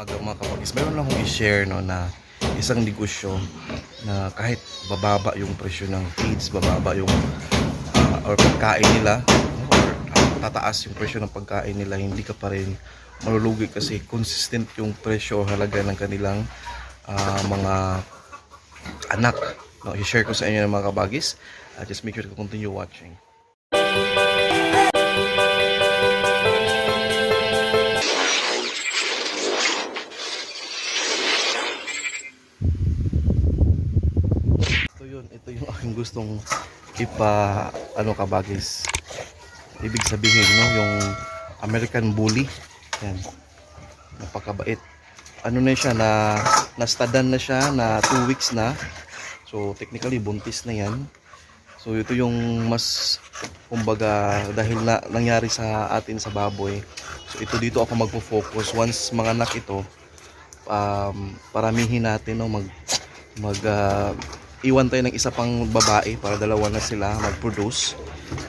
umaga mga kapagis. Meron lang akong i-share no, na isang negosyo na kahit bababa yung presyo ng feeds, bababa yung or pagkain nila, or tataas yung presyo ng pagkain nila, hindi ka pa rin malulugi kasi consistent yung presyo o halaga ng kanilang mga anak. No, i-share ko sa inyo ng mga kabagis. Just make sure to continue watching. Ito yung aking gustong kabagis. Ibig sabihin no, yung American Bully. Yan. Napakabait. Ano na siya na stadan na siya na 2 weeks na. So technically buntis na yan. So ito yung mas kumbaga dahil na nangyari sa atin sa baboy. So ito dito ako magfo-focus once mga anak ito, paramihin natin no, iwan tayo ng isa pang babae para dalawa na sila mag-produce.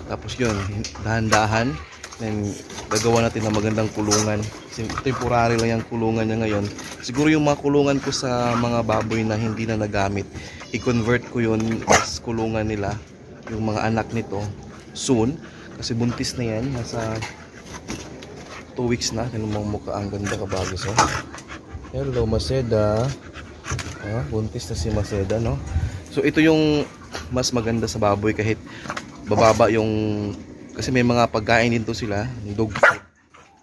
Tapos yun, dahan-dahan then gagawa natin ng magandang kulungan. Kasi temporary lang yung kulungan niya ngayon. Siguro yung mga kulungan ko sa mga baboy na hindi na nagamit, i-convert ko yun as kulungan nila, yung mga anak nito soon. Kasi buntis na yan, nasa 2 weeks na. Tinumang mukha, ang ganda kabagis oh. Hello Maseda. Buntis na si Maseda no. So ito yung mas maganda sa baboy kahit bababa yung, kasi may mga pagkain din to sila, dog food,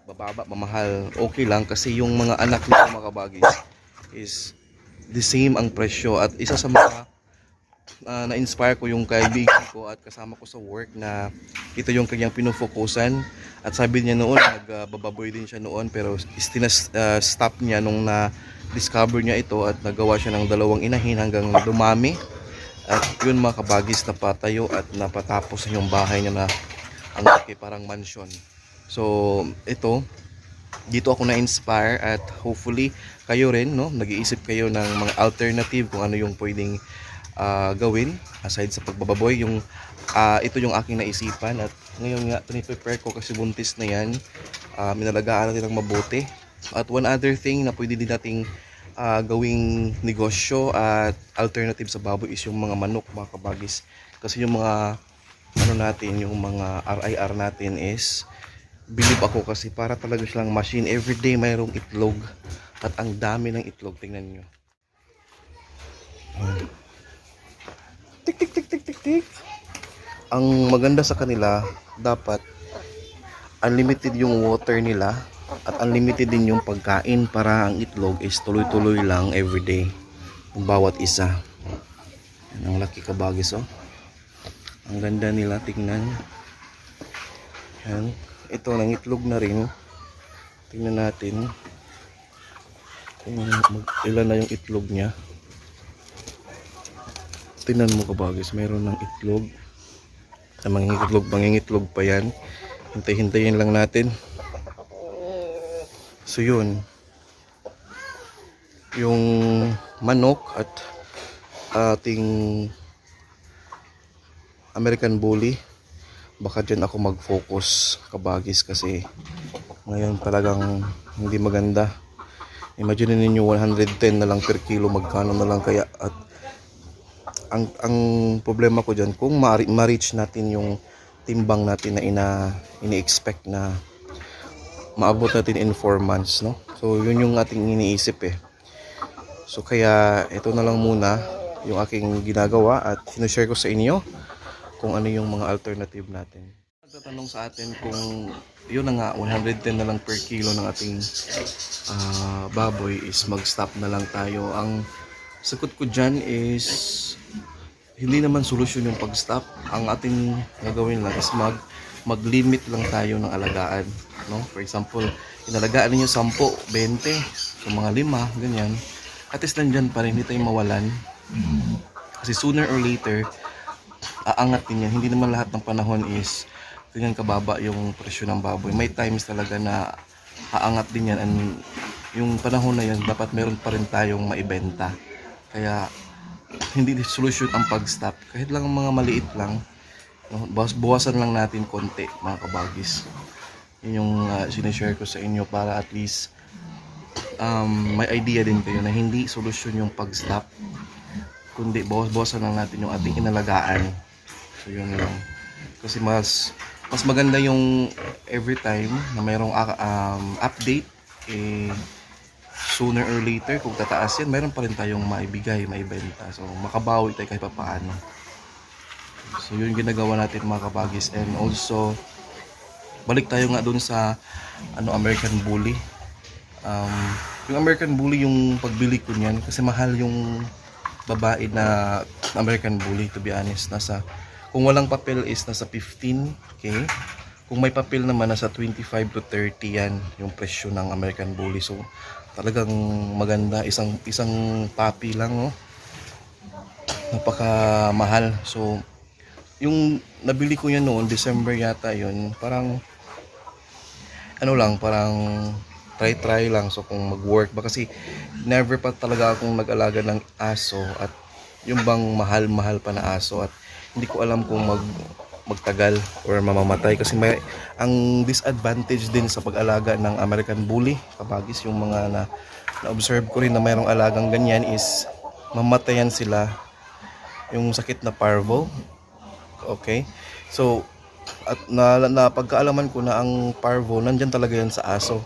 bababa, mamahal, okay lang kasi yung mga anak nito mga kabagis is the same ang presyo. At isa sa mga na-inspire ko yung kaibigan ko at kasama ko sa work na ito yung kanyang pinufokusan. At sabi niya noon, nagbababoy din siya noon pero stop niya nung na-discover niya ito at nagawa siya ng 2 inahin hanggang dumami. At yun mga kabagis, napatayo at napatapos yung bahay niya na ang laki, parang mansion. So ito, dito ako na-inspire at hopefully kayo rin no, nag-iisip kayo ng mga alternative kung ano yung pwedeng gawin aside sa pagbababoy. Yung ito yung aking naisipan at ngayon nga prepare ko kasi buntis na yan. Minalagaan natin ng mabuti. At one other thing na pwede din nating gawing negosyo at alternative sa baboy is yung mga manok mga kabagis. Kasi yung mga natin, yung mga RIR natin is believe ako kasi para talaga silang machine. Everyday mayroong itlog at ang dami ng itlog. Tingnan nyo. Tik tik tik tik tik tik. Ang maganda sa kanila, dapat unlimited yung water nila at unlimited din yung pagkain para ang itlog is tuloy-tuloy lang everyday yung bawat isa. Yan, ang laki kabagis oh. Ang ganda nila tingnan. Yan, ito ng itlog na rin. Tingnan natin ilan na yung itlog niya. Tingnan mo kabagis, mayroon ng itlog. Mangingitlog pa yan. Hintay-hintayin lang natin. So yun, yung manok at ating American Bully, baka dyan ako mag-focus kabagis kasi ngayon talagang hindi maganda. Imagine ninyo 110 na lang per kilo, magkano na lang kaya. At ang problema ko dyan, kung ma-reach natin yung timbang natin na ini-expect na maabot natin in 4 months no. So yun yung ating iniisip eh. So kaya ito na lang muna yung aking ginagawa at sinashare ko sa inyo kung ano yung mga alternative natin. Nagtatanong sa atin kung yun na nga 110 na lang per kilo ng ating baboy is mag-stop na lang tayo. Ang sagot ko dyan is hindi naman solusyon yung pag-stop. Ang ating gagawin lang is mag-limit lang tayo ng alagaan no. For example, inalagaan niyo 10, 20, so mga 5 ganyan. At least nandyan pa rin, hindi tayo mawalan. Kasi sooner or later aangat din yan. Hindi naman lahat ng panahon is ganyan kababa yung presyo ng baboy. May times talaga na aangat din yan, and yung panahon na yan dapat meron pa rin tayong maibenta. Kaya hindi solution ang pag-stop. Kahit lang mga maliit lang, buwasan lang natin konti mga kabagis. Yun yung sinishare ko sa inyo para at least may idea din kayo na hindi solusyon yung pag-stop, kundi bawas-bawasan lang natin yung ating inalagaan. So yun lang. Kasi mas maganda yung every time na mayroong update, sooner or later kung tataas yan, mayroon pa rin tayong maibigay, maibenta. So makabawi tayo kahit paano. So yun ginagawa natin mga kabagis. And also balik tayo nga dun sa American Bully. Yung American Bully, yung pagbili ko niyan kasi mahal yung babae na American Bully, to be honest. Kung walang papel is nasa 15k. Kung may papel naman nasa 25 to 30 yan yung presyo ng American Bully. So talagang maganda, isang puppy lang, oh. Napakamahal. So yung nabili ko yan noon December yata yun, parang parang try lang. So kung mag-work ba, kasi never pa talaga akong nag-alaga ng aso at yung bang mahal pa na aso, at hindi ko alam kung magtagal or mamamatay. Kasi ang disadvantage din sa pag-alaga ng American Bully, kabagis, yung mga na-observe ko rin na mayroong alagang ganyan is mamatayan sila, yung sakit na parvo. Okay, so at napagkaalaman ko na ang parvo nandyan talaga yan sa aso.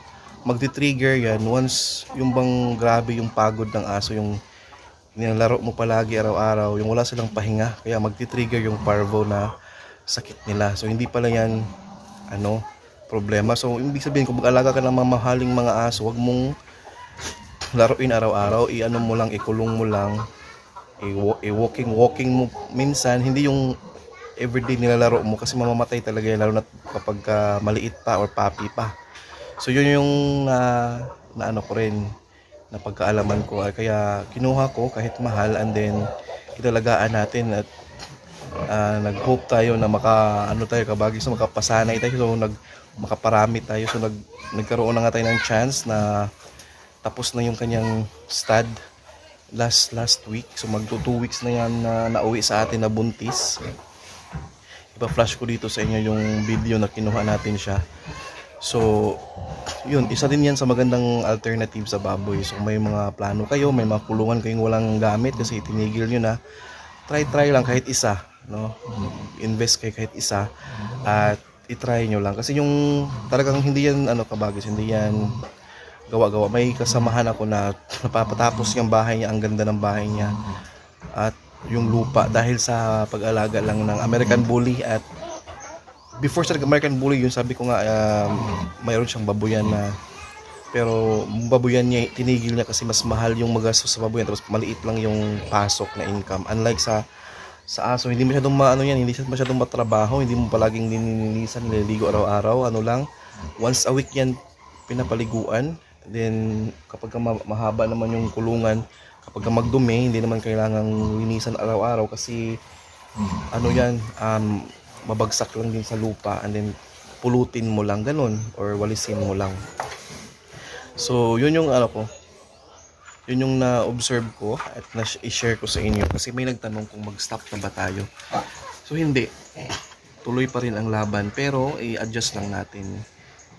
Magti-trigger yan once yung bang grabe yung pagod ng aso, yung nilalaro mo palagi araw-araw, yung wala silang pahinga, kaya magti-trigger yung parvo na sakit nila. So hindi pala yan problema. So ibig sabihin, kung mag-alaga ka ng mamahaling mga aso, wag mong laruin araw-araw, mo lang, ikulong mo lang, walking mo minsan, hindi yung everyday nilalaro mo, kasi mamamatay talaga yan, lalo na kapag maliit pa or puppy pa. So yun yung na ko rin, na pagkaalaman ko, kaya kinuha ko kahit mahal, and then italagaan natin, at nag-hope tayo na tayo kabagis, so makapasanay tayo, so makaparami tayo. So nagkaroon na nga tayo ng chance na tapos na yung kanyang stud last week. So magto 2 weeks na yan na nauwi sa atin na buntis. Ipa-flash ko dito sa inyo yung video na kinuha natin siya. So yun, isa din yan sa magandang alternative sa baboy. So may mga plano kayo, may mga kulungan kayong walang gamit kasi itinigil nyo na, try lang kahit isa, invest kayo kahit isa at itry nyo lang. Kasi yung talagang hindi yan kabagis, hindi yan gawa-gawa. May kasamahan ako na napapatapos yung bahay niya, ang ganda ng bahay niya at yung lupa, dahil sa pag-alaga lang ng American Bully. At before sa American Bully, yung sabi ko nga, mayroon siyang babuyan na, pero babuyan niya tinigil niya kasi mas mahal yung magastos sa babuyan, tapos maliit lang yung pasok na income. Unlike sa aso, hindi masyadong hindi masyadong matrabaho, hindi mo palaging nilinisan, nililigo araw-araw, lang once a week yan pinapaliguan. Then kapag mahaba naman yung kulungan, kapag magdumi, hindi naman kailangang linisan araw-araw kasi mabagsak lang din sa lupa, and then pulutin mo lang, ganun, or walisin mo lang. So yun yung yun yung na-observe ko at na-share ko sa inyo, kasi may nagtanong kung mag-stop na ba tayo. So hindi, tuloy pa rin ang laban, pero i-adjust lang natin.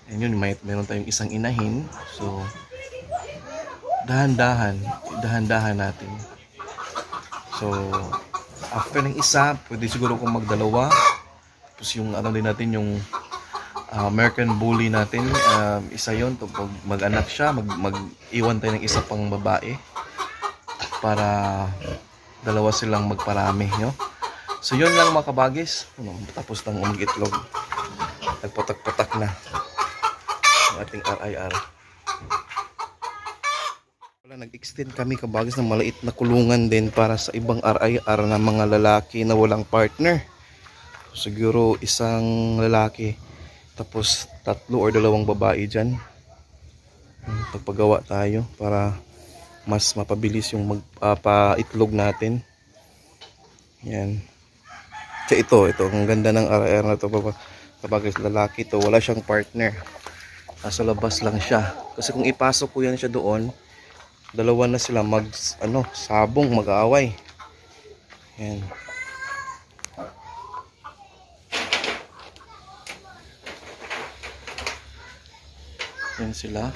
And yun, meron tayong isang inahin, so dahan-dahan natin. So after ng isa, pwede siguro kung magdalawa. Tapos yung din natin, yung American Bully natin, isa yon, to pag mag-anak siya, mag-iwan tayo ng isa pang babae para dalawa silang magparami, So yun lang mga kabagis, tapos nang umigitlog, nagpatak-patak na ang ating RIR. Nag-extend kami kabagis ng maliit na kulungan din para sa ibang RIR na mga lalaki na walang partner. Siguro isang lalaki, tapos 3 or 2 babae dyan. Pagpagawa tayo para mas mapabilis yung magpapaitlog natin. Yan. Kaya ito, ang ganda ng RIR na ito. Kapag lalaki to, wala siyang partner. Nasa labas lang siya. Kasi kung ipasok ko yan siya doon, dalawa na sila sabong, mag-aaway. Yan. Yan sila.